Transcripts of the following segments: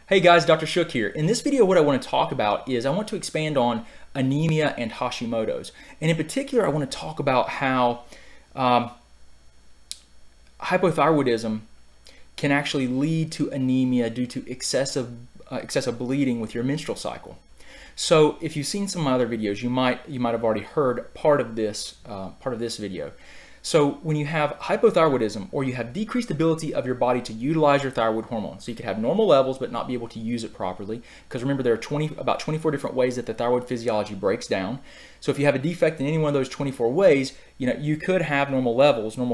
Hey guys, Dr. Shook here. In this video, what I want to talk about is I want to expand on anemia and Hashimoto's. And in particular, I want to talk about how hypothyroidism can actually lead to anemia due to excessive bleeding with your menstrual cycle. So if you've seen some of my other videos, you might have already heard part of this video. So when you have hypothyroidism, or you have decreased ability of your body to utilize your thyroid hormone, so you could have normal levels but not be able to use it properly, because remember there are about 24 different ways that the thyroid physiology breaks down. So if you have a defect in any one of those 24 ways, you could have normal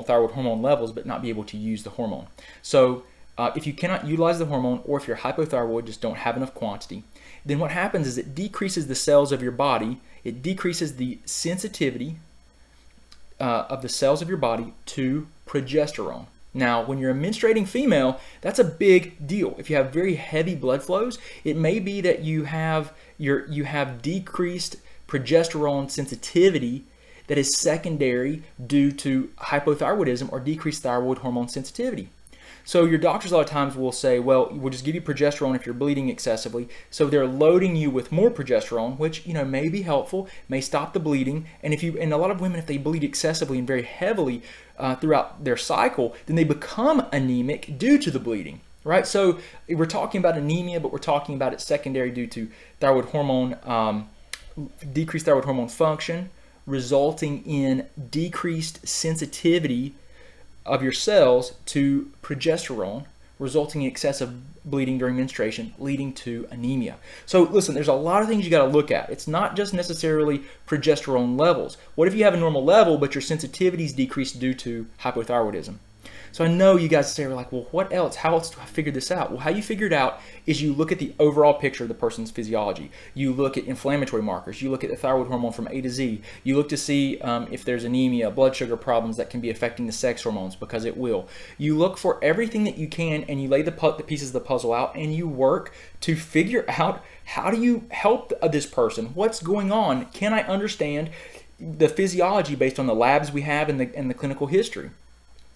thyroid hormone levels, but not be able to use the hormone. So if you cannot utilize the hormone, or if you're hypothyroid, just don't have enough quantity, then what happens is it decreases the cells of your body, it decreases the sensitivity of the cells of your body to progesterone. Now, when you're a menstruating female, that's a big deal. If you have very heavy blood flows, it may be that you have decreased progesterone sensitivity that is secondary due to hypothyroidism or decreased thyroid hormone sensitivity. So your doctors a lot of times will say, well, we'll just give you progesterone if you're bleeding excessively. So they're loading you with more progesterone, which may be helpful, may stop the bleeding. And a lot of women, if they bleed excessively and very heavily throughout their cycle, then they become anemic due to the bleeding, right? So we're talking about anemia, but we're talking about it secondary due to thyroid hormone, decreased thyroid hormone function, resulting in decreased sensitivity of your cells to progesterone, resulting in excessive bleeding during menstruation, leading to anemia. So listen, there's a lot of things you got to look at. It's not just necessarily progesterone levels. What if you have a normal level, but your sensitivity is decreased due to hypothyroidism? So I know you guys say, like, well, what else? How else do I figure this out? Well, how you figure it out is you look at the overall picture of the person's physiology. You look at inflammatory markers. You look at the thyroid hormone from A to Z. You look to see if there's anemia, blood sugar problems that can be affecting the sex hormones, because it will. You look for everything that you can, and you lay the pieces of the puzzle out, and you work to figure out, how do you help this person? What's going on? Can I understand the physiology based on the labs we have and the clinical history?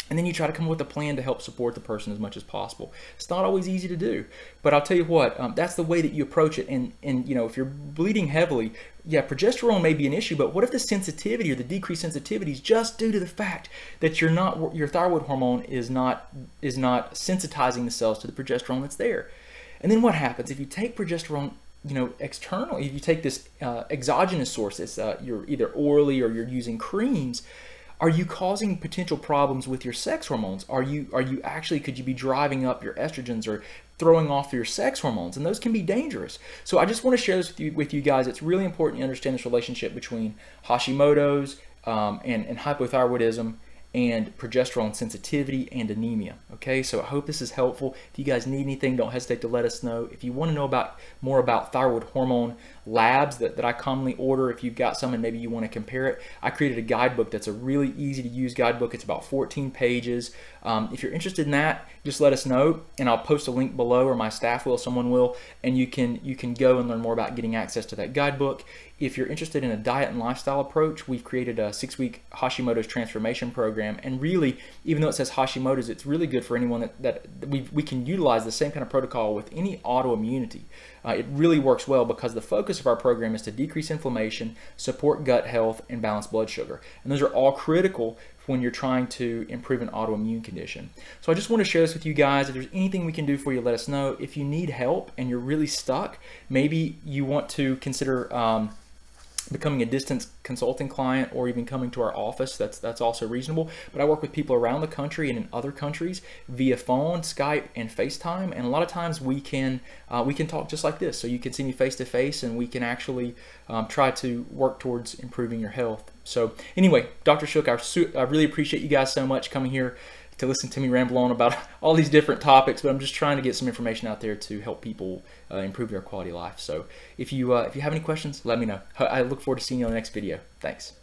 And then you try to come up with a plan to help support the person as much as possible. It's not always easy to do, but I'll tell you what, that's the way that you approach it. And if you're bleeding heavily, yeah, progesterone may be an issue, but what if the sensitivity or the decreased sensitivity is just due to the fact that your thyroid hormone is not sensitizing the cells to the progesterone that's there? And then what happens if you take progesterone externally? If you take this exogenous source, you're either orally or you're using creams, are you causing potential problems with your sex hormones? Could you be driving up your estrogens or throwing off your sex hormones? And those can be dangerous. So I just want to share this with you guys. It's really important you understand this relationship between Hashimoto's and hypothyroidism and progesterone sensitivity and anemia. Okay, so I hope this is helpful. If you guys need anything, don't hesitate to let us know. If you want to know more about thyroid hormone labs that I commonly order, if you've got some and maybe you want to compare it, I created a guidebook that's a really easy to use guidebook. It's about 14 pages. If you're interested in that, just let us know, and I'll post a link below, or my staff will, someone will, and you can go and learn more about getting access to that guidebook. If you're interested in a diet and lifestyle approach, we've created a 6-week Hashimoto's transformation program. And really, even though it says Hashimoto's, it's really good for anyone that we can utilize the same kind of protocol with any autoimmunity. It really works well because the focus of our program is to decrease inflammation, support gut health, and balance blood sugar. And those are all critical when you're trying to improve an autoimmune condition. So I just want to share this with you guys. If there's anything we can do for you, let us know. If you need help and you're really stuck, maybe you want to consider becoming a distance consulting client, or even coming to our office. That's also reasonable. But I work with people around the country and in other countries via phone, Skype, and FaceTime. And a lot of times we can talk just like this. So you can see me face to face, and we can actually try to work towards improving your health. So anyway, Dr. Shook, I really appreciate you guys so much coming here to listen to me ramble on about all these different topics, but I'm just trying to get some information out there to help people improve their quality of life. So if you have any questions, let me know. I look forward to seeing you on the next video. Thanks.